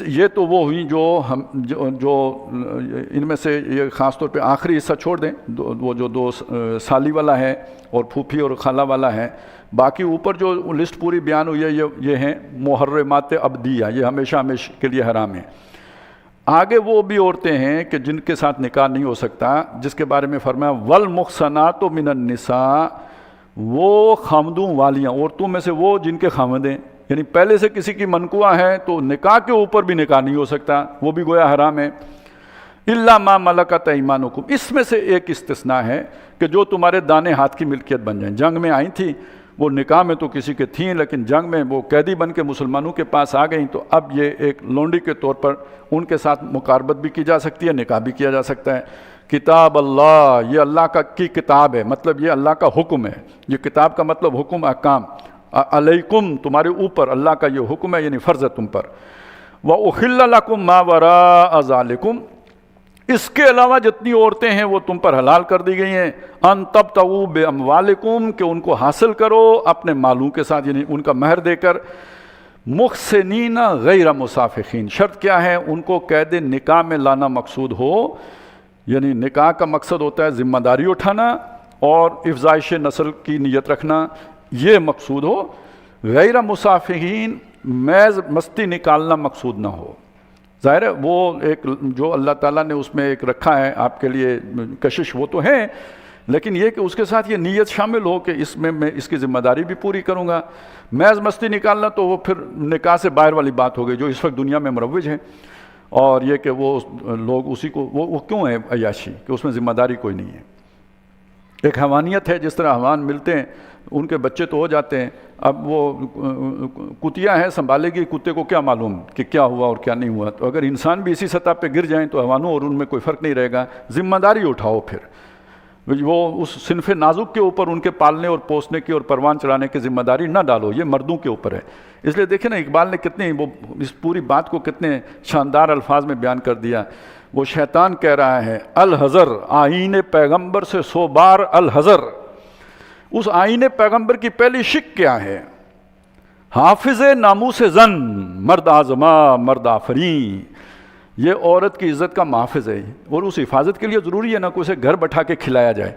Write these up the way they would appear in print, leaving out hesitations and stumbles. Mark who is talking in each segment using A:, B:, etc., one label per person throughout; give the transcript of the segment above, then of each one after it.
A: یہ تو وہ ہوئی جو ان میں سے یہ خاص طور پہ آخری حصہ چھوڑ دیں، وہ جو 2 سالی والا ہے اور پھوپھی اور خالہ والا ہے، باقی اوپر جو لسٹ پوری بیان ہوئی ہے یہ ہیں محرمات ابدیہ، یہ ہمیشہ کے لیے حرام ہے۔ آگے وہ بھی عورتیں ہیں کہ جن کے ساتھ نکاح نہیں ہو سکتا، جس کے بارے میں فرمایا والمحصنات من النساء، وہ خامدوں والیاں عورتوں میں سے وہ جن کے خامد ہیں، یعنی پہلے سے کسی کی منقوع ہے تو نکاح کے اوپر بھی نکاح نہیں ہو سکتا، وہ بھی گویا حرام ہے۔ الا ما ملکت ایمانکم، اس میں سے ایک استثناء ہے کہ جو تمہارے دانے ہاتھ کی ملکیت بن جائیں۔ جنگ میں آئی تھی وہ، نکاح میں تو کسی کے تھیں، لیکن جنگ میں وہ قیدی بن کے مسلمانوں کے پاس آ گئیں، تو اب یہ ایک لونڈی کے طور پر ان کے ساتھ مقاربت بھی کی جا سکتی ہے، نکاح بھی کیا جا سکتا ہے۔ کتاب اللہ، یہ اللہ کی کتاب ہے، مطلب یہ اللہ کا حکم ہے۔ یہ کتاب کا مطلب حکم، احکام۔ علیکم، تمہارے اوپر اللہ کا یہ حکم ہے، یعنی فرض ہے تم پر۔ وَأُحِلَّ لَكُم مَّا وَرَاءَ ذَلِكُم، اس کے علاوہ جتنی عورتیں ہیں وہ تم پر حلال کر دی گئی ہیں۔ ان تبتغوا باموالکم، کہ ان کو حاصل کرو اپنے مالوں کے ساتھ، یعنی ان کا مہر دے کر۔ محسنین غیر مسافحین، شرط کیا ہے؟ ان کو قید نکاح میں لانا مقصود ہو، یعنی نکاح کا مقصد ہوتا ہے ذمہ داری اٹھانا اور افزائش نسل کی نیت رکھنا، یہ مقصود ہو۔ غیر مسافحین، محض مستی نکالنا مقصود نہ ہو۔ ظاہر ہے وہ ایک جو اللہ تعالیٰ نے اس میں ایک رکھا ہے آپ کے لیے کشش، وہ تو ہے، لیکن یہ کہ اس کے ساتھ یہ نیت شامل ہو کہ اس میں میں اس کی ذمہ داری بھی پوری کروں گا۔ محض مستی نکالنا تو وہ پھر نکاح سے باہر والی بات ہو گئی جو اس وقت دنیا میں مروج ہے، اور یہ کہ وہ لوگ اسی کو وہ کیوں ہے عیاشی کہ اس میں ذمہ داری کوئی نہیں ہے۔ ایک حیوانیت ہے، جس طرح حیوان ملتے ہیں ان کے بچے تو ہو جاتے ہیں، اب وہ کتیا ہے سنبھالے گی، کتے کو کیا معلوم کہ کیا ہوا اور کیا نہیں ہوا۔ تو اگر انسان بھی اسی سطح پہ گر جائیں تو حیوانوں اور ان میں کوئی فرق نہیں رہے گا۔ ذمہ داری اٹھاؤ، پھر وہ اس صنف نازک کے اوپر ان کے پالنے اور پوسنے کی اور پروان چڑھانے کی ذمہ داری نہ ڈالو، یہ مردوں کے اوپر ہے۔ اس لیے دیکھیں نا اقبال نے کتنے وہ اس پوری بات کو کتنے شاندار الفاظ میں بیان کر دیا۔ وہ شیطان کہہ رہا ہے الحذر، آئین پیغمبر سے 100 بار الحذر۔ اس آئین پیغمبر کی پہلی شک کیا ہے؟ حافظ ناموس زن، مرد آزما مرد آفرین، یہ عورت کی عزت کا محافظ ہے، اور اس حفاظت کے لیے ضروری ہے نا کہ اسے گھر بٹھا کے کھلایا جائے۔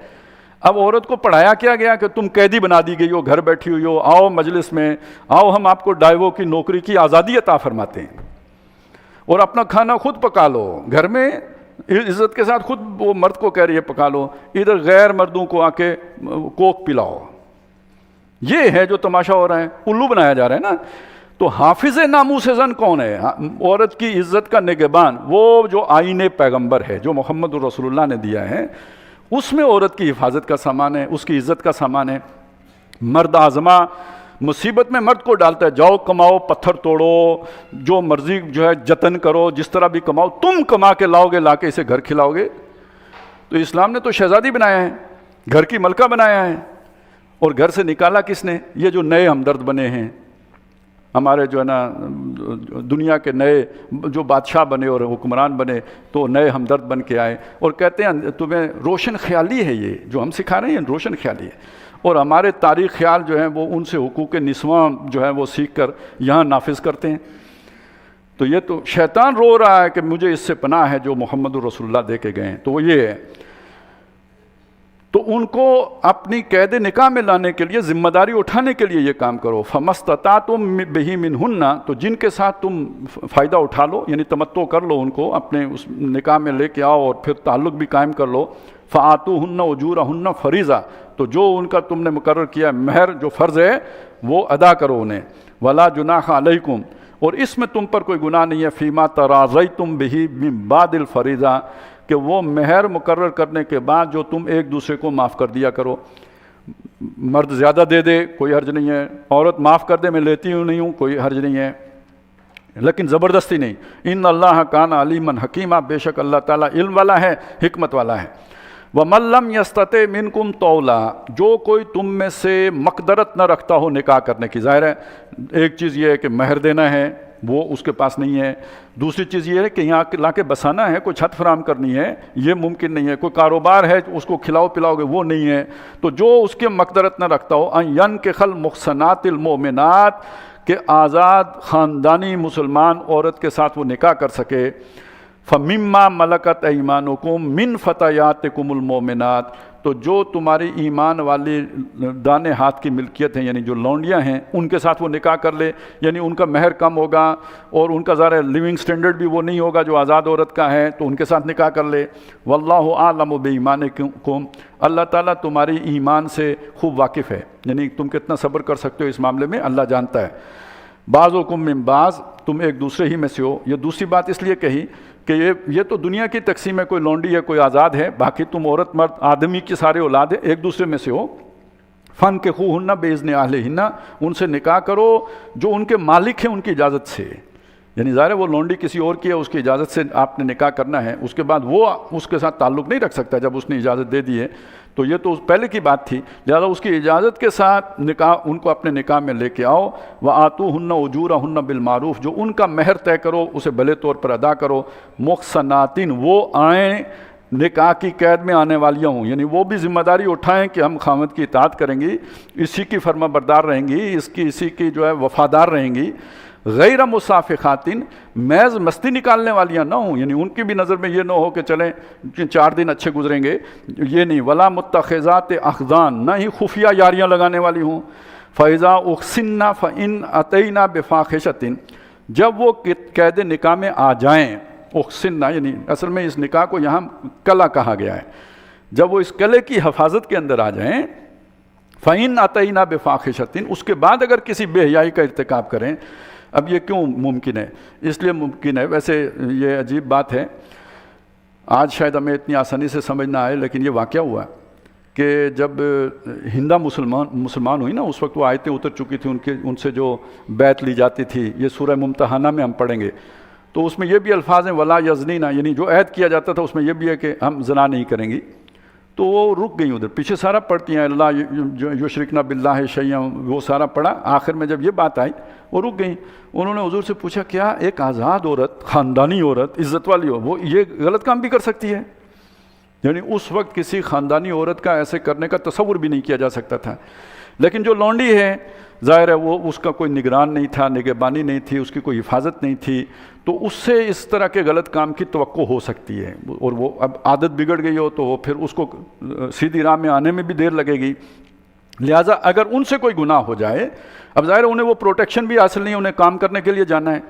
A: اب عورت کو پڑھایا کیا گیا کہ تم قیدی بنا دی گئی ہو، گھر بیٹھی ہوئی ہو، آؤ مجلس میں آؤ، ہم آپ کو ڈائیو کی نوکری کی آزادی عطا فرماتے ہیں، اور اپنا کھانا خود پکا لو گھر میں، عزت کے ساتھ خود وہ مرد کو کہہ رہی ہے پکا لو، ادھر غیر مردوں کو آ کے کوک پلاؤ۔ یہ ہے جو تماشا ہو رہا ہے، الو بنایا جا رہا ہے نا۔ تو حافظ ناموس زن کون ہے؟ عورت کی عزت کا نگہبان، وہ جو آئین پیغمبر ہے جو محمد رسول اللہ نے دیا ہے، اس میں عورت کی حفاظت کا سامان ہے، اس کی عزت کا سامان ہے۔ مرد آزما، مصیبت میں مرد کو ڈالتا ہے، جاؤ کماؤ، پتھر توڑو، جو مرضی جو ہے جتن کرو، جس طرح بھی کماؤ، تم کما کے لاؤ گے، لا کے اسے گھر کھلاؤ گے۔ تو اسلام نے تو شہزادی بنایا ہے، گھر کی ملکہ بنایا ہے، اور گھر سے نکالا کس نے؟ یہ جو نئے ہمدرد بنے ہیں ہمارے جو ہے نا دنیا کے نئے جو بادشاہ بنے اور حکمران بنے، تو نئے ہمدرد بن کے آئے اور کہتے ہیں تمہیں روشن خیالی ہے، یہ جو ہم سکھا رہے ہیں روشن خیالی ہے، اور ہمارے تاریخ خیال جو ہیں وہ ان سے حقوق نسواں جو ہے وہ سیکھ کر یہاں نافذ کرتے ہیں۔ تو یہ تو شیطان رو رہا ہے کہ مجھے اس سے پناہ ہے جو محمد رسول اللہ دے کے گئے ہیں، تو وہ یہ ہے۔ تو ان کو اپنی قید نکاح میں لانے کے لیے، ذمہ داری اٹھانے کے لیے یہ کام کرو۔ فَمَسْتَطَعْتُم بِهِ مِنْهُنَّ، تو جن کے ساتھ تم فائدہ اٹھا لو، یعنی تمتع کر لو، ان کو اپنے اس نکاح میں لے کے آؤ اور پھر تعلق بھی قائم کر لو۔ فَآتُوهُنَّ أُجُورَهُنَّ فَرِيضَةً، تو جو ان کا تم نے مقرر کیا مہر جو فرض ہے وہ ادا کرو انہیں۔ وَلَا جُنَاحَ عَلَيْكُمْ، اور اس میں تم پر کوئی گناہ نہیں ہے، فِيمَا تَرَاضَيْتُم بِهِ مِن بَعْدِ الْفَرِيضَةِ، کہ وہ مہر مقرر کرنے کے بعد جو تم ایک دوسرے کو معاف کر دیا کرو۔ مرد زیادہ دے دے کوئی حرج نہیں ہے، عورت معاف کر دے میں لیتی ہوں نہیں ہوں کوئی حرج نہیں ہے، لیکن زبردستی نہیں۔ ان اللہ کان علیما حکیما، بے شک اللہ تعالیٰ علم والا ہے، حکمت والا ہے۔ وَمَن لَّمْ يَسْتَطِعْ مِنْكُمْ طَوْلًا، جو کوئی تم میں سے مقدرت نہ رکھتا ہو نکاح کرنے کی۔ ظاہر ہے ایک چیز یہ ہے کہ مہر دینا ہے، وہ اس کے پاس نہیں ہے۔ دوسری چیز یہ ہے کہ یہاں لا کے بسانا ہے، کوئی چھت فراہم کرنی ہے، یہ ممکن نہیں ہے۔ کوئی کاروبار ہے اس کو کھلاؤ پلاؤ گے، وہ نہیں ہے۔ تو جو اس کے مقدرت نہ رکھتا ہو، ان ينكح المحصنات المؤمنات، کہ آزاد خاندانی مسلمان عورت کے ساتھ وہ نکاح کر سکے، فَمِمَّا مَلَكَتْ أَيْمَانُكُمْ مِنْ فَتَيَاتِكُمُ الْمُؤْمِنَاتِ، تو جو تمہاری ایمان والی دانے ہاتھ کی ملکیت ہیں یعنی جو لونڈیاں ہیں ان کے ساتھ وہ نکاح کر لے، یعنی ان کا مہر کم ہوگا اور ان کا ظاہر لیونگ سٹینڈرڈ بھی وہ نہیں ہوگا جو آزاد عورت کا ہے، تو ان کے ساتھ نکاح کر لے۔ واللہ اعلم بایمانکم، اللہ تعالیٰ تمہاری ایمان سے خوب واقف ہے، یعنی تم کتنا صبر کر سکتے ہو اس معاملے میں اللہ جانتا ہے۔ بعضکم من بعض، تم ایک دوسرے ہی میں سے ہو۔ یہ دوسری بات اس لیے کہی کہ یہ تو دنیا کی تقسیم ہے، کوئی لونڈی ہے کوئی آزاد ہے، باقی تم عورت مرد آدمی کی سارے اولاد ہے، ایک دوسرے میں سے ہو۔ فَانْكِحُوهُنَّ بِإِذْنِ أَهْلِهِنَّ، ان سے نکاح کرو جو ان کے مالک ہیں ان کی اجازت سے، یعنی ظاہر ہے وہ لونڈی کسی اور کی ہے، اس کی اجازت سے آپ نے نکاح کرنا ہے، اس کے بعد وہ اس کے ساتھ تعلق نہیں رکھ سکتا جب اس نے اجازت دے دی ہے، تو یہ تو پہلے کی بات تھی، لہذا اس کی اجازت کے ساتھ نکاح ان کو اپنے نکاح میں لے کے آؤ۔ وَآتُوهُنَّ أُجُورَهُنَّ بِالْمَعْرُوفِ، جو ان کا مہر طے کرو اسے بھلے طور پر ادا کرو۔ مُحْصَنَاتٍ، وہ آئیں نکاح کی قید میں آنے والیاں ہوں، یعنی وہ بھی ذمہ داری اٹھائیں کہ ہم خاوند کی اطاعت کریں گی، اسی کی فرما بردار رہیں گی، اسی کی جو ہے وفادار رہیں گی۔ غیر مصافحاتٍ، محض مستی نکالنے والیاں نہ ہوں، یعنی ان کی بھی نظر میں یہ نہ ہو کہ چلیں 4 دن اچھے گزریں گے، یہ نہیں۔ ولا متخذات اخدان، نہ ہی خفیہ یاریاں لگانے والی ہوں۔ فَإِذَا أُحْصِنَّ فَإِنْ أَتَيْنَا بِفَاحِشَةٍ، جب وہ قید نکاح میں آ جائیں، احسنہ یعنی اصل میں اس نکاح کو یہاں کلا کہا گیا ہے، جب وہ اس کلے کی حفاظت کے اندر آ جائیں، فَإِنْ أَتَيْنَا بِفَاحِشَةٍ، اس کے بعد اگر کسی بے حیائی کا ارتکاب کریں۔ اب یہ کیوں ممکن ہے؟ اس لیے ممکن ہے، ویسے یہ عجیب بات ہے، آج شاید ہمیں اتنی آسانی سے سمجھ نہ آئے، لیکن یہ واقعہ ہوا کہ جب ہندہ مسلمان ہوئی نا، اس وقت وہ آیتیں اتر چکی تھیں ان سے جو بیعت لی جاتی تھی، یہ سورہ ممتحنہ میں ہم پڑھیں گے، تو اس میں یہ بھی الفاظ ہیں ولا یزنینا، یعنی جو عہد کیا جاتا تھا اس میں یہ بھی ہے کہ ہم زنا نہیں کریں گی، تو وہ رک گئیں ادھر، پیچھے سارا پڑھتی ہیں اللہ یشرکنا باللہ شیئا، وہ سارا پڑھا، آخر میں جب یہ بات آئی وہ رک گئیں۔ انہوں نے حضور سے پوچھا کیا ایک آزاد عورت، خاندانی عورت، عزت والی ہو، وہ یہ غلط کام بھی کر سکتی ہے؟ یعنی اس وقت کسی خاندانی عورت کا ایسے کرنے کا تصور بھی نہیں کیا جا سکتا تھا، لیکن جو لونڈی ہے ظاہر ہے وہ اس کا کوئی نگران نہیں تھا، نگہبانی نہیں تھی، اس کی کوئی حفاظت نہیں تھی، تو اس سے اس طرح کے غلط کام کی توقع ہو سکتی ہے، اور وہ اب عادت بگڑ گئی ہو تو وہ پھر اس کو سیدھی راہ میں آنے میں بھی دیر لگے گی۔ لہٰذا اگر ان سے کوئی گناہ ہو جائے، اب ظاہر ہے انہیں وہ پروٹیکشن بھی حاصل نہیں، انہیں کام کرنے کے لیے جانا ہے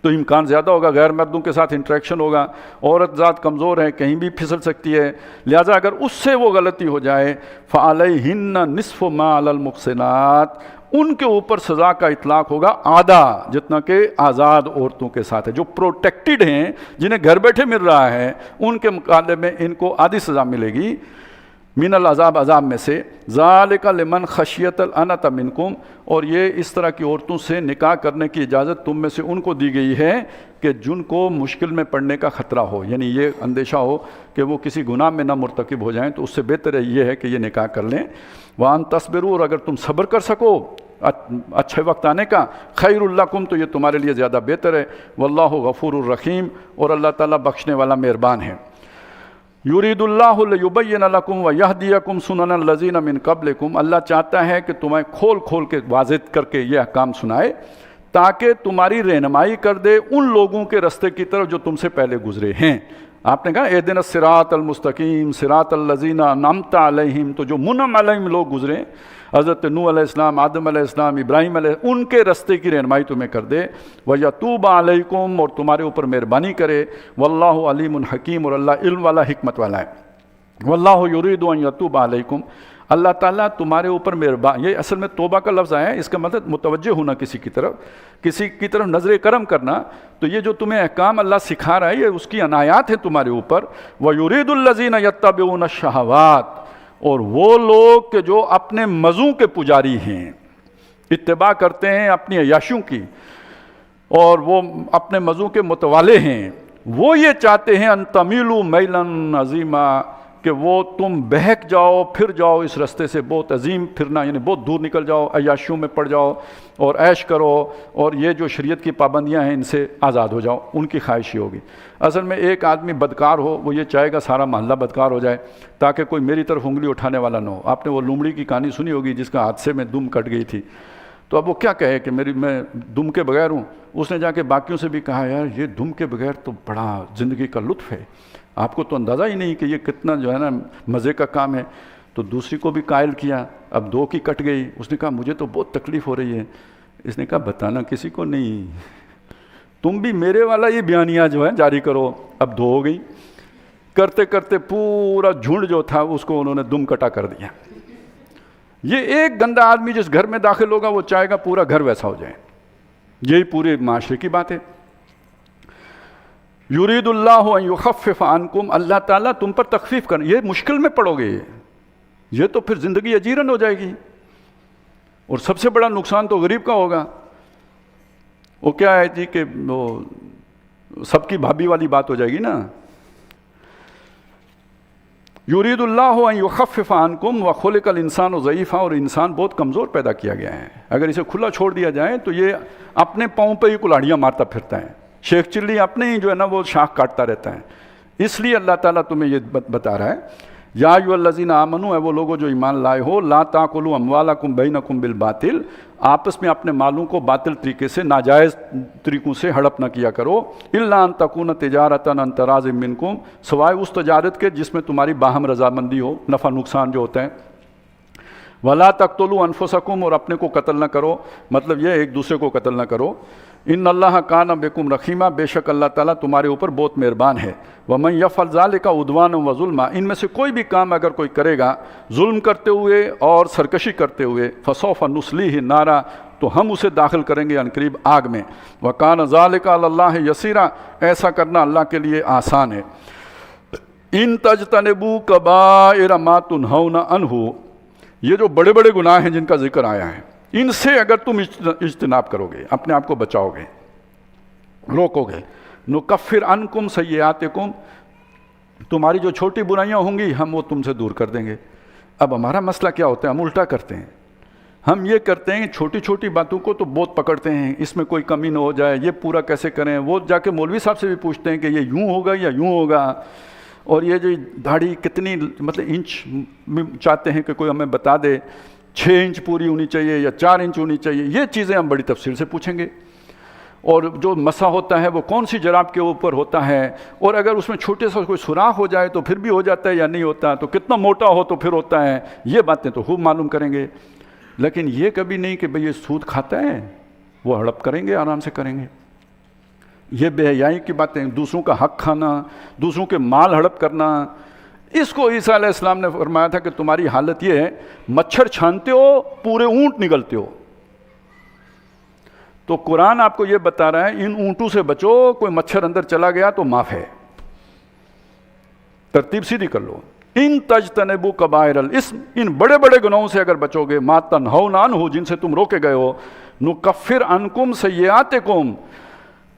A: تو امکان زیادہ ہوگا، غیر مردوں کے ساتھ انٹریکشن ہوگا، عورت ذات کمزور ہے، کہیں بھی پھسل سکتی ہے، لہٰذا اگر اس سے وہ غلطی ہو جائے فَعَلَيْهِنَّ نِصْفُ مَا عَلَى الْمُحْصِنَاتِ، ان کے اوپر سزا کا اطلاق ہوگا آدھا جتنا کہ آزاد عورتوں کے ساتھ ہے، جو پروٹیکٹڈ ہیں جنہیں گھر بیٹھے مل رہا ہے ان کے مقابلے میں ان کو آدھی سزا ملے گی، من العذاب، عذاب میں سے، ذالک لمن خشیت العنت منکم، اور یہ اس طرح کی عورتوں سے نکاح کرنے کی اجازت تم میں سے ان کو دی گئی ہے کہ جن کو مشکل میں پڑنے کا خطرہ ہو، یعنی یہ اندیشہ ہو کہ وہ کسی گناہ میں نہ مرتکب ہو جائیں، تو اس سے بہتر یہ ہے کہ یہ نکاح کر لیں۔ وان تصبروا، اور اگر تم صبر کر سکو اچھے وقت آنے کا، خیر لکم، تو یہ تمہارے لیے زیادہ بہتر ہے، واللہ غفور الرحیم، اور اللہ تعالیٰ بخشنے والا مہربان ہے۔ یرید اللہ لیبین لکم ویہدیکم سنن الذین من قبلکم، اللہ چاہتا ہے کہ تمہیں کھول کھول کے واضح کر کے یہ احکام سنائے تاکہ تمہاری رہنمائی کر دے ان لوگوں کے رستے کی طرف جو تم سے پہلے گزرے ہیں۔ آپ نے کہا اہدنا الصراط المستقیم صراط الذین انعمت علیہم، تو جو منعم علیہم لوگ گزرے، حضرت نوح علیہ السلام، آدم علیہ السلام، ابراہیم علیہ السلام، ان کے رستے کی رہنمائی تمہیں کر دے، وَيَتُوبَ عَلَيْكُمْ، اور تمہارے اوپر مہربانی کرے، وَاللَّهُ عَلِيمٌ حَكِيمٌ، اور اللہ علم والا حکمت والا ہے۔ وَاللَّهُ يُرِيدُ أَن يَتُوبَ عَلَيْكُمْ، اللہ تعالیٰ تمہارے اوپر مہربان، یہ اصل میں توبہ کا لفظ آیا ہے، اس کا مطلب متوجہ ہونا کسی کی طرف نظر کرم کرنا، تو یہ جو تمہیں احکام اللہ سکھا رہا ہے یہ اس کی عنایات ہیں تمہارے اوپر۔ وَيُرِيدُ الَّذِينَ يَتَّبِعُونَ الشَّهَوَاتِ، اور وہ لوگ کہ جو اپنے مزوں کے پجاری ہیں، اتباع کرتے ہیں اپنی عیاشیوں کی، اور وہ اپنے مزوں کے متوالے ہیں، وہ یہ چاہتے ہیں ان تمیلوا میلا عظیما، کہ وہ تم بہک جاؤ، پھر جاؤ اس رستے سے، بہت عظیم پھرنا، یعنی بہت دور نکل جاؤ، عیاشیوں میں پڑ جاؤ اور عیش کرو، اور یہ جو شریعت کی پابندیاں ہیں ان سے آزاد ہو جاؤ، ان کی خواہش ہی ہوگی۔ اصل میں ایک آدمی بدکار ہو، وہ یہ چاہے گا سارا محلہ بدکار ہو جائے تاکہ کوئی میری طرف انگلی اٹھانے والا نہ ہو۔ آپ نے وہ لومڑی کی کہانی سنی ہوگی جس کا حادثے میں دم کٹ گئی تھی، تو اب وہ کیا کہے کہ میں دم کے بغیر ہوں. اس نے جا کے باقیوں سے بھی کہا یار یہ دم کے بغیر تو بڑا زندگی کا لطف ہے, آپ کو تو اندازہ ہی نہیں کہ یہ کتنا جو ہے نا مزے کا کام ہے. تو دوسری کو بھی قائل کیا, اب 2 کی کٹ گئی. اس نے کہا مجھے تو بہت تکلیف ہو رہی ہے. اس نے کہا بتانا کسی کو نہیں, تم بھی میرے والا یہ بیانیہ جو ہے جاری کرو. اب 2 ہو گئی. کرتے کرتے پورا جھنڈ جو تھا اس کو انہوں نے دم کٹا کر دیا. یہ ایک گندا آدمی جس گھر میں داخل ہوگا وہ چاہے گا پورا گھر ویسا ہو جائے. یہی پورے معاشرے کی بات ہے. یرید اللہ ان یخفف عنکم, اللہ تعالیٰ تم پر تخفیف کرنا. یہ مشکل میں پڑو گے, یہ تو پھر زندگی اجیرن ہو جائے گی. اور سب سے بڑا نقصان تو غریب کا ہوگا. وہ کیا ہے جی کہ وہ سب کی بھابھی والی بات ہو جائے گی نا. یرید اللہ ان یخفف عنکم وخلق الانسان ضعیفا, اور انسان بہت کمزور پیدا کیا گیا ہے. اگر اسے کھلا چھوڑ دیا جائے تو یہ اپنے پاؤں پہ ہی کلاڑیاں مارتا پھرتا ہے. شیخ چلی اپنے ہی جو ہے نا وہ شاخ کاٹتا رہتا ہے. اس لیے اللہ تعالیٰ تمہیں یہ بتا رہا ہے یا ایھا الذین آمنوا, ہے وہ لوگوں جو ایمان لائے ہو, لا تاکلوا اموالکم بینکم بالباطل, آپس میں اپنے مالوں کو باطل طریقے سے ناجائز طریقوں سے ہڑپ نہ کیا کرو. الا ان تکون تجارتا عن تراض منکم, سوائے اس تجارت کے جس میں تمہاری باہم رضامندی ہو, نفع نقصان جو ہوتا ہے. ولا تقتلوا انفسکم, اور اپنے کو قتل نہ کرو, مطلب یہ ایک دوسرے کو قتل نہ کرو. ان اللہ کان بکم رحیما, بے شک اللہ تعالیٰ تمہارے اوپر بہت مہربان ہے. ومن یفعل ذلک عدوانا وظلما, ان میں سے کوئی بھی کام اگر کوئی کرے گا ظلم کرتے ہوئے اور سرکشی کرتے ہوئے, فسوف نصلیہ نارا, تو ہم اسے داخل کریں گے عنقریب آگ میں. وکان ذلک علی اللہ یسیرا, ایسا کرنا اللہ کے لیے آسان ہے. ان تجتنبوا کبائر ما تنہون عنہ, یہ جو بڑے بڑے گناہ ہیں جن کا ذکر آیا ہے, ان سے اگر تم اجتناب کرو گے, اپنے آپ کو بچاؤ گے, روکو گے, نکفر عنکم سیئاتکم, تمہاری جو چھوٹی برائیاں ہوں گی ہم وہ تم سے دور کر دیں گے. اب ہمارا مسئلہ کیا ہوتا ہے, ہم الٹا کرتے ہیں. ہم یہ کرتے ہیں چھوٹی چھوٹی باتوں کو تو بہت پکڑتے ہیں, اس میں کوئی کمی نہ ہو جائے, یہ پورا کیسے کریں. وہ جا کے مولوی صاحب سے بھی پوچھتے ہیں کہ یہ یوں ہوگا یا یوں ہوگا, اور یہ جو داڑھی کتنی مطلب انچ میں چاہتے ہیں کہ کوئی ہمیں بتا دے, 6 انچ پوری ہونی چاہیے یا 4 انچ ہونی چاہیے. یہ چیزیں ہم بڑی تفصیل سے پوچھیں گے. اور جو مسح ہوتا ہے وہ کون سی جراب کے اوپر ہوتا ہے, اور اگر اس میں چھوٹے سا کوئی سوراخ ہو جائے تو پھر بھی ہو جاتا ہے یا نہیں ہوتا, تو کتنا موٹا ہو تو پھر ہوتا ہے. یہ باتیں تو خوب معلوم کریں گے. لیکن یہ کبھی نہیں کہ بھئی یہ سود کھاتا ہے, وہ ہڑپ کریں گے, آرام سے کریں گے. یہ بے حیائی کی باتیں, دوسروں کا حق کھانا, دوسروں کے مال ہڑپ کرنا, اس کو عیسیٰ علیہ السلام نے فرمایا تھا کہ تمہاری حالت یہ ہے, مچھر چھانتے ہو پورے اونٹ نگلتے ہو. تو قرآن آپ کو یہ بتا رہا ہے ان اونٹوں سے بچو, کوئی مچھر اندر چلا گیا تو معاف ہے. ترتیب سیدھی کر لو. ان تجتنبوا کبائر الاسم, ان بڑے بڑے گناہوں سے اگر بچو گے, ما تنہون عنہ, جن سے تم روکے گئے ہو, نکفر عنکم سیئاتکم,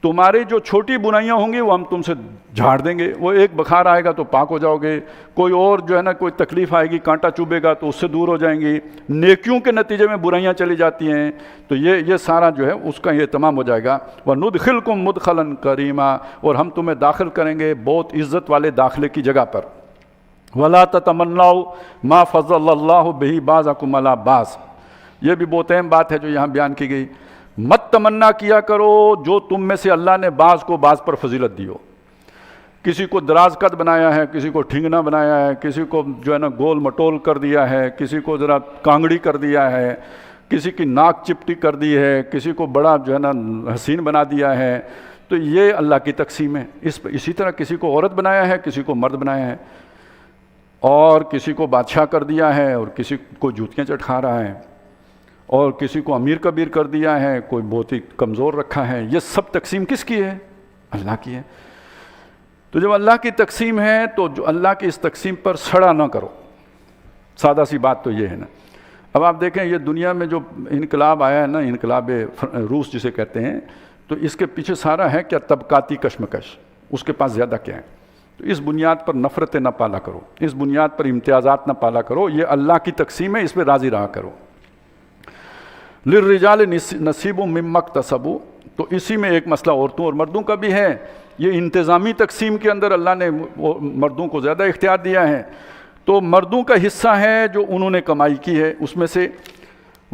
A: تمہاری جو چھوٹی برائیاں ہوں گی وہ ہم تم سے جھاڑ دیں گے. وہ ایک بخار آئے گا تو پاک ہو جاؤ گے, کوئی اور جو ہے نا کوئی تکلیف آئے گی, کانٹا چبھے گا تو اس سے دور ہو جائیں گی. نیکیوں کے نتیجے میں برائیاں چلی جاتی ہیں تو یہ سارا جو ہے اس کا یہ تمام ہو جائے گا. وَنُدْخِلْكُمْ مُدْخَلًا كَرِيمًا, اور ہم تمہیں داخل کریں گے بہت عزت والے داخلے کی جگہ پر. وَلَا تَتَمَنَّوْا مَا فَضَّلَ اللَّهُ بِهِ بَعْضَكُمْ عَلَىٰ بَعْضٍ, یہ بھی بہت اہم بات ہے جو یہاں بیان کی گئی. مت تمنا کیا کرو جو تم میں سے اللہ نے بعض کو بعض پر فضیلت دی ہو. کسی کو دراز قد بنایا ہے, کسی کو ٹھنگنا بنایا ہے, کسی کو جو ہے نا گول مٹول کر دیا ہے, کسی کو ذرا کانگڑی کر دیا ہے, کسی کی ناک چپٹی کر دی ہے, کسی کو بڑا جو ہے نا حسین بنا دیا ہے. تو یہ اللہ کی تقسیم ہے. اسی طرح کسی کو عورت بنایا ہے, کسی کو مرد بنایا ہے, اور کسی کو بادشاہ کر دیا ہے, اور کسی کو جوتیاں چٹکا رہا ہے, اور کسی کو امیر کبیر کر دیا ہے, کوئی بہت ہی کمزور رکھا ہے. یہ سب تقسیم کس کی ہے؟ اللہ کی ہے. تو جب اللہ کی تقسیم ہے تو جو اللہ کی اس تقسیم پر سڑا نہ کرو. سادہ سی بات تو یہ ہے نا. اب آپ دیکھیں یہ دنیا میں جو انقلاب آیا ہے نا, انقلاب روس جسے کہتے ہیں, تو اس کے پیچھے سارا ہے کیا؟ طبقاتی کشمکش. اس کے پاس زیادہ کیا ہے؟ تو اس بنیاد پر نفرتیں نہ پالا کرو, اس بنیاد پر امتیازات نہ پالا کرو. یہ اللہ کی تقسیم ہے, اس پہ راضی رہا کرو. للرجال نصیب مما اکتسبوا, تو اسی میں ایک مسئلہ عورتوں اور مردوں کا بھی ہے. یہ انتظامی تقسیم کے اندر اللہ نے مردوں کو زیادہ اختیار دیا ہے. تو مردوں کا حصہ ہے جو انہوں نے کمائی کی ہے اس میں سے.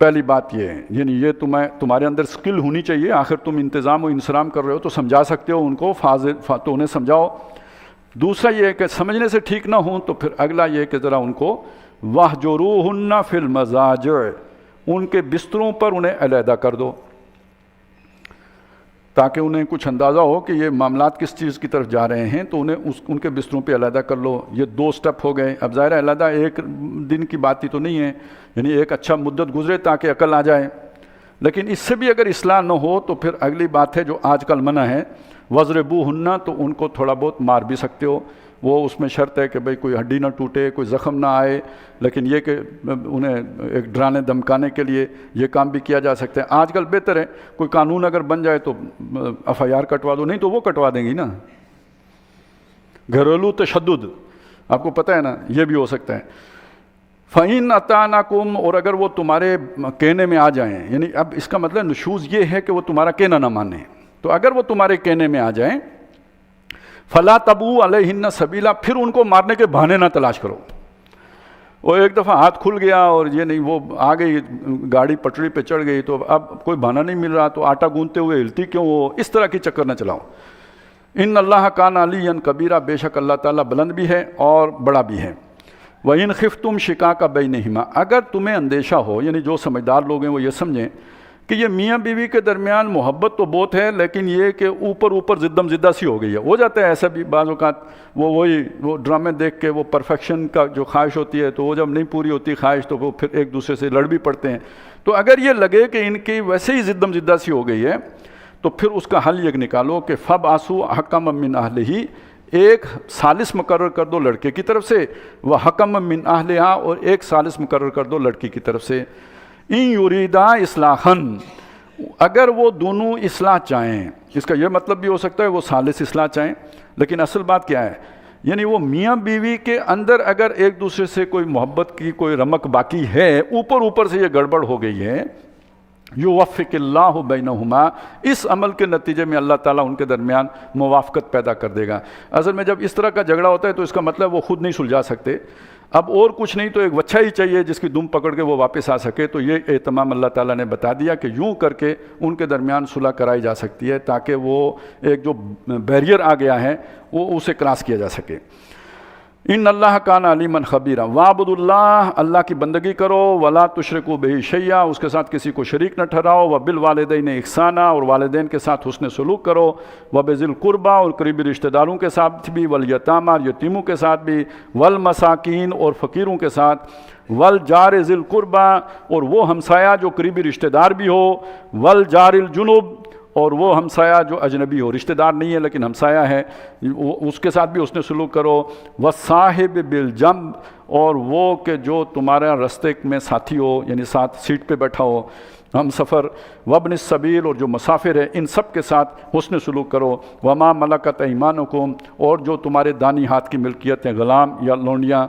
A: پہلی بات یہ ہے، یعنی یہ تمہارے اندر سکل ہونی چاہیے، آخر تم انتظام و انصرام کر رہے ہو تو سمجھا سکتے ہو ان کو، تو انہیں سمجھاؤ۔ دوسرا یہ ہے کہ سمجھنے سے ٹھیک نہ ہوں تو پھر اگلا یہ کہ ذرا ان کو وَاهْجُرُوهُنَّ فِي الْمَضَاجِعِ، ان کے بستروں پر انہیں علیحدہ کر دو، تاکہ انہیں کچھ اندازہ ہو کہ یہ معاملات کس چیز کی طرف جا رہے ہیں، تو انہیں ان کے بستروں پہ علیحدہ کر لو۔ یہ 2 سٹیپ ہو گئے۔ اب ظاہر ہے علیحدہ ایک دن کی بات ہی تو نہیں ہے، یعنی ایک اچھا مدت گزرے تاکہ عقل آ جائے، لیکن اس سے بھی اگر اصلاح نہ ہو تو پھر اگلی بات ہے جو آج کل منع ہے، وَاضْرِبُوهُنَّ، تو ان کو تھوڑا بہت مار بھی سکتے ہو، وہ اس میں شرط ہے کہ بھئی کوئی ہڈی نہ ٹوٹے، کوئی زخم نہ آئے، لیکن یہ کہ انہیں ایک ڈرانے دھمکانے کے لیے یہ کام بھی کیا جا سکتا ہے۔ آج کل بہتر ہے کوئی قانون اگر بن جائے تو FIR کٹوا دو، نہیں تو وہ کٹوا دیں گی نا، گھریلو تشدد، آپ کو پتہ ہے نا، یہ بھی ہو سکتا ہے۔ فَإِنْ أَطَاعْنَكُمْ، اور اگر وہ تمہارے کہنے میں آ جائیں، یعنی اب اس کا مطلب نشوز یہ ہے کہ وہ تمہارا کہنا نہ مانیں، تو اگر وہ تمہارے کہنے میں آ جائیں فَلَا تَبْغُوا عَلَيْهِنَّ سَبِيلًا، پھر ان کو مارنے کے بہانے نہ تلاش کرو۔ وہ ایک دفعہ ہاتھ کھل گیا اور یہ نہیں، وہ آ گئی گاڑی پٹری پہ چڑھ گئی تو اب کوئی بہانہ نہیں مل رہا تو آٹا گوندتے ہوئے ہلتی کیوں ہو، اس طرح کی چکر نہ چلاؤ۔ ان اللہ کان علیٰ کبیرہ، بے شک اللہ تعالیٰ بلند بھی ہے اور بڑا بھی ہے۔ وَإِنْ خِفْتُمْ شِقَاقَ بَيْنِهِمَا، اگر تمہیں اندیشہ ہو، یعنی جو سمجھدار لوگ ہیں وہ یہ سمجھیں کہ یہ میاں بیوی کے درمیان محبت تو بہت ہے، لیکن یہ کہ اوپر زدم زدہ سی ہو گئی ہے، ہو جاتا ہے ایسا بھی بعض اوقات، وہ ڈرامے دیکھ کے وہ پرفیکشن کا جو خواہش ہوتی ہے تو وہ جب نہیں پوری ہوتی خواہش تو وہ پھر ایک دوسرے سے لڑ بھی پڑتے ہیں۔ تو اگر یہ لگے کہ ان کی ویسے ہی زدم زدہ سی ہو گئی ہے تو پھر اس کا حل یہ نکالو کہ فَبْعَثُوا حَكَمًا مِّنْ أَهْلِهِ، ایک ثالث مقرر کر دو لڑکے کی طرف سے، وَحَكَمًا مِّنْ أَهْلِهَا، اور ایک ثالث مقرر کر دو لڑکی کی طرف سے۔ ان یریدا اصلاحً، اگر وہ دونوں اصلاح چاہیں، اس کا یہ مطلب بھی ہو سکتا ہے وہ ثالث اصلاح چاہیں، لیکن اصل بات کیا ہے، یعنی وہ میاں بیوی کے اندر اگر ایک دوسرے سے کوئی محبت کی کوئی رمق باقی ہے، اوپر سے یہ گڑبڑ ہو گئی ہے، یوفق اللہ بینہما، اس عمل کے نتیجے میں اللہ تعالیٰ ان کے درمیان موافقت پیدا کر دے گا۔ اصل میں جب اس طرح کا جھگڑا ہوتا ہے تو اس کا مطلب وہ خود نہیں سلجھا سکتے، اب اور کچھ نہیں تو ایک بچہ ہی چاہیے جس کی دم پکڑ کے وہ واپس آ سکے، تو یہ اہتمام اللہ تعالیٰ نے بتا دیا کہ یوں کر کے ان کے درمیان صلح کرائی جا سکتی ہے تاکہ وہ ایک جو بیریئر آ گیا ہے وہ اسے کراس کیا جا سکے۔ ان اللہ کان علیما خبیرا، وعبدوا اللہ، اللہ کی بندگی کرو، ولا تشرکوا بہ شیئا، اس کے ساتھ کسی کو شریک نہ ٹھہراؤ، وبالوالدین احسانا، اور والدین کے ساتھ حسن سلوک کرو، وبذی القربی، اور قریبی رشتہ داروں کے ساتھ بھی، والیتامی، یتیموں کے ساتھ بھی، والمساکین، اور فقیروں کے ساتھ، والجار ذی القربی، اور وہ ہمسایہ جو قریبی رشتہ دار بھی ہو، والجار الجنب، اور وہ ہمسایہ جو اجنبی ہو، رشتہ دار نہیں ہے لیکن ہمسایہ ہے، اس کے ساتھ بھی اس نے سلوک کرو، وصاحب بالجنب، اور وہ کہ جو تمہارا رستے میں ساتھی ہو، یعنی ساتھ سیٹ پہ بیٹھا ہو، ہم سفر، وابن السبیل، اور جو مسافر ہے ان سب کے ساتھ حسن سلوک کرو، وما ملکت ایمانکم، اور جو تمہارے دانی ہاتھ کی ملکیت ہیں، غلام یا لونڈیاں،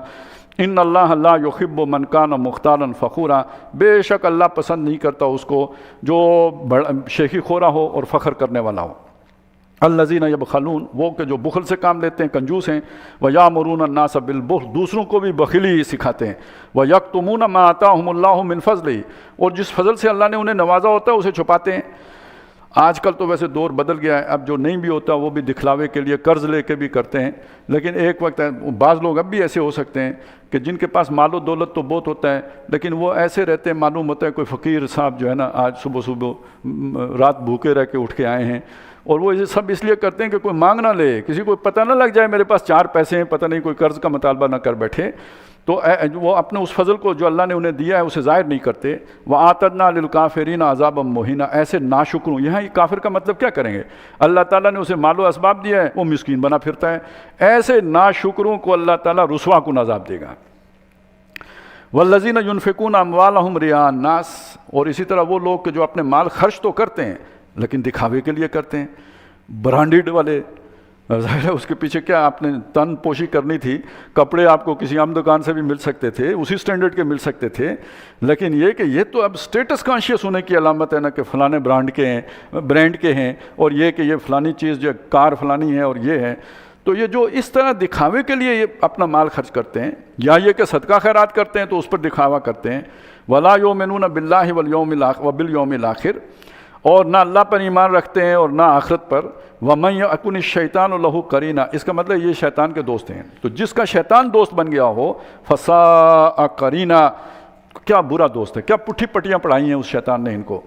A: ان اللہ لا یحب من کان مختالا فخورا، بے شک اللہ پسند نہیں کرتا اس کو جو شیخی خورا ہو اور فخر کرنے والا ہو۔ الذین یبخلون، وہ کہ جو بخل سے کام لیتے ہیں، کنجوس ہیں، ویامرون الناس بالبخل، دوسروں کو بھی بخیلی سکھاتے ہیں، ویکتمون ما آتاہم اللہ من فضلہ، اور جس فضل سے اللہ نے انہیں نوازا ہوتا ہے اسے چھپاتے ہیں۔ آج کل تو ویسے دور بدل گیا ہے، اب جو نہیں بھی ہوتا وہ بھی دکھلاوے کے لیے قرض لے کے بھی کرتے ہیں، لیکن ایک وقت ہے بعض لوگ اب بھی ایسے ہو سکتے ہیں کہ جن کے پاس مال و دولت تو بہت ہوتا ہے لیکن وہ ایسے رہتے ہیں، معلوم ہوتا ہے کوئی فقیر صاحب جو ہے نا آج صبح رات بھوکے رہ کے اٹھ کے آئے ہیں، اور وہ یہ سب اس لیے کرتے ہیں کہ کوئی مانگ نہ لے، کسی کو پتہ نہ لگ جائے میرے پاس 4 پیسے ہیں، پتہ نہیں کوئی قرض کا مطالبہ نہ کر بیٹھے، تو وہ اپنے اس فضل کو جو اللہ نے انہیں دیا ہے اسے ظاہر نہیں کرتے۔ وَآتَدْنَا لِلْكَافِرِينَ عَذَابًا مُهِينًا، ایسے ناشکروں، یہاں یہ کافر کا مطلب کیا کریں گے، اللہ تعالیٰ نے اسے مال و اسباب دیا ہے، وہ مسکین بنا پھرتا ہے، ایسے ناشکروں کو اللہ تعالیٰ رسوا کن عذاب دے گا۔ وَالَّذِينَ يُنْفِقُونَ أَمْوَالَهُمْ رِئَاءَ النَّاسِ، اور اسی طرح وہ لوگ کہ جو اپنے مال خرچ تو کرتے ہیں لیکن دکھاوے کے لیے کرتے ہیں، برانڈیڈ والے، ظاہر ہے اس کے پیچھے کیا آپ نے تن پوشی کرنی تھی، کپڑے آپ کو کسی عام دکان سے بھی مل سکتے تھے، اسی سٹینڈرڈ کے مل سکتے تھے، لیکن یہ کہ یہ تو اب سٹیٹس کانشیس ہونے کی علامت ہے نا کہ فلانے برانڈ کے ہیں، برانڈ کے ہیں، اور یہ کہ یہ فلانی چیز جو کار فلانی ہے اور یہ ہے، تو یہ جو اس طرح دکھاوے کے لیے یہ اپنا مال خرچ کرتے ہیں، یا یہ کہ صدقہ خیرات کرتے ہیں تو اس پر دکھاوا کرتے ہیں، ولا یؤمنون باللہ وبالیوم الاخر، اور نہ اللہ پر ایمان رکھتے ہیں اور نہ آخرت پر، وَمَن یَکُنِ الشَّیطَانُ لَهُ قَرِینًا، اس کا مطلب یہ شیطان کے دوست ہیں۔ تو جس کا شیطان دوست بن گیا ہو، فَسَاءَ قَرِینًا، کیا برا دوست ہے، کیا پٹھی پٹیاں پڑھائی ہیں اس شیطان نے ان کو۔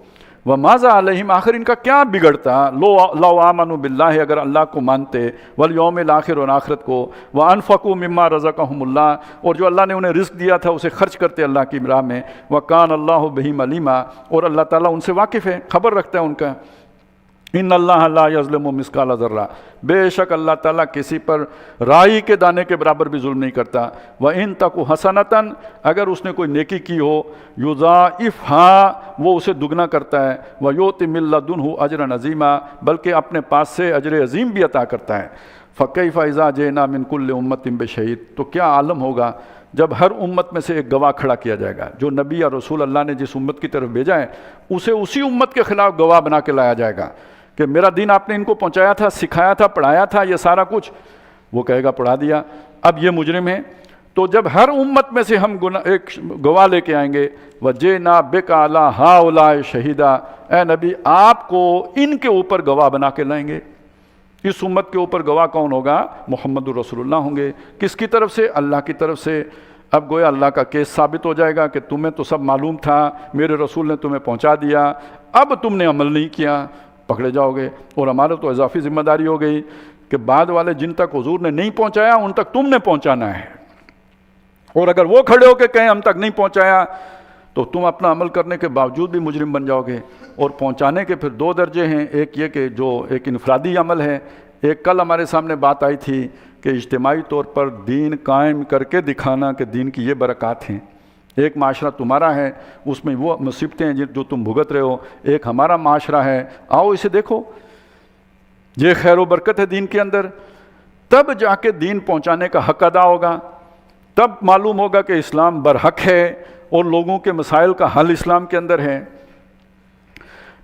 A: وَمَاذَا عَلَیہم، آخر ان کا کیا بگڑتا، لَوْ آمَنُوا بِاللَّہِ، اگر اللہ کو مانتے، وَالْیَوْمِ الْآخِرِ، اور آخرت کو، وَأَنفَقُوا مِمَّا رَزَقَهُمُ اللَّهُ، اور جو اللہ نے انہیں رزق دیا تھا اسے خرچ کرتے اللہ کی راہ میں، وَكَانَ اللَّهُ بِهِمْ عَلِیمًا، اور اللہ تعالیٰ ان سے واقف ہے، خبر رکھتا ہے ان کا۔ ان اللہ لا یظلم مثقال ذرہ، بے شک اللہ تعالیٰ کسی پر رائی کے دانے کے برابر بھی ظلم نہیں کرتا۔ وَإِن تَكُ حَسَنَةً، اگر اس نے کوئی نیکی کی ہو، یضاعفھا، وہ اسے دگنا کرتا ہے، وَیُؤْتِ مِن لَدُنْہُ أَجْرًا عَظِیمًا، بلکہ اپنے پاس سے اجر عظیم بھی عطا کرتا ہے۔ فَكَيْفَ إِذَا جِئْنَا مِن كُلِّ أُمَّةٍ بِشَہِیدٍ، تو کیا عالم ہوگا جب ہر امت میں سے ایک گواہ کھڑا کیا جائے گا، جو نبی یا رسول اللہ نے جس امت کی طرف بھیجا ہے اسے اسی امت کے خلاف گواہ بنا کے لایا جائے گا کہ میرا دین آپ نے ان کو پہنچایا تھا، سکھایا تھا، پڑھایا تھا، یہ سارا کچھ، وہ کہے گا پڑھا دیا، اب یہ مجرم ہے۔ تو جب ہر امت میں سے ہم ایک گواہ لے کے آئیں گے، وَجِئْنَا بِكَ عَلَىٰ هَٰؤُلَاءِ شَہِیدًا، اے نبی آپ کو ان کے اوپر گواہ بنا کے لائیں گے۔ اس امت کے اوپر گواہ کون ہوگا؟ محمد الرسول اللہ ہوں گے۔ کس کی طرف سے؟ اللہ کی طرف سے۔ اب گویا اللہ کا کیس ثابت ہو جائے گا کہ تمہیں تو سب معلوم تھا، میرے رسول نے تمہیں پہنچا دیا، اب تم نے عمل نہیں کیا، پکڑے جاؤ گے۔ اور ہمارا تو اضافی ذمہ داری ہو گئی کہ بعد والے جن تک حضور نے نہیں پہنچایا ان تک تم نے پہنچانا ہے، اور اگر وہ کھڑے ہو کے کہیں ہم تک نہیں پہنچایا تو تم اپنا عمل کرنے کے باوجود بھی مجرم بن جاؤ گے۔ اور پہنچانے کے پھر دو درجے ہیں، ایک یہ کہ جو ایک انفرادی عمل ہے، ایک کل ہمارے سامنے بات آئی تھی کہ اجتماعی طور پر دین قائم کر کے دکھانا کہ دین کی یہ برکات ہیں۔ ایک معاشرہ تمہارا ہے، اس میں وہ مصیبتیں ہیں جو تم بھگت رہے ہو، ایک ہمارا معاشرہ ہے، آؤ اسے دیکھو، یہ خیر و برکت ہے دین کے اندر۔ تب جا کے دین پہنچانے کا حق ادا ہوگا، تب معلوم ہوگا کہ اسلام برحق ہے اور لوگوں کے مسائل کا حل اسلام کے اندر ہے۔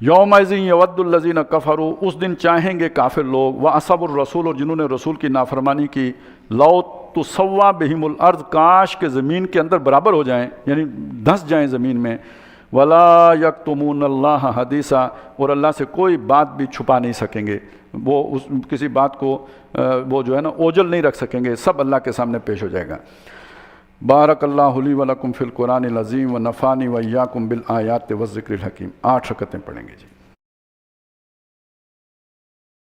A: یومئذ یود الذین کفروا، اس دن چاہیں گے کافر لوگ، وعصوا الرسول، اور جنہوں نے رسول کی نافرمانی کی، لو تسوا بہم الارض، کاش کے زمین کے اندر برابر ہو جائیں، یعنی دھس جائیں زمین میں، ولا یکتمون اللہ حدیثا، اور اللہ سے کوئی بات بھی چھپا نہیں سکیں گے، وہ کسی بات کو وہ جو ہے نا اوجل نہیں رکھ سکیں گے، سب اللہ کے سامنے پیش ہو جائے گا۔ بارک اللہ لی ولکم فی القرآن العظیم ونفعنی وایاکم بالآیات والذکر الحکیم۔ 8 رکعتیں پڑھیں گے جی۔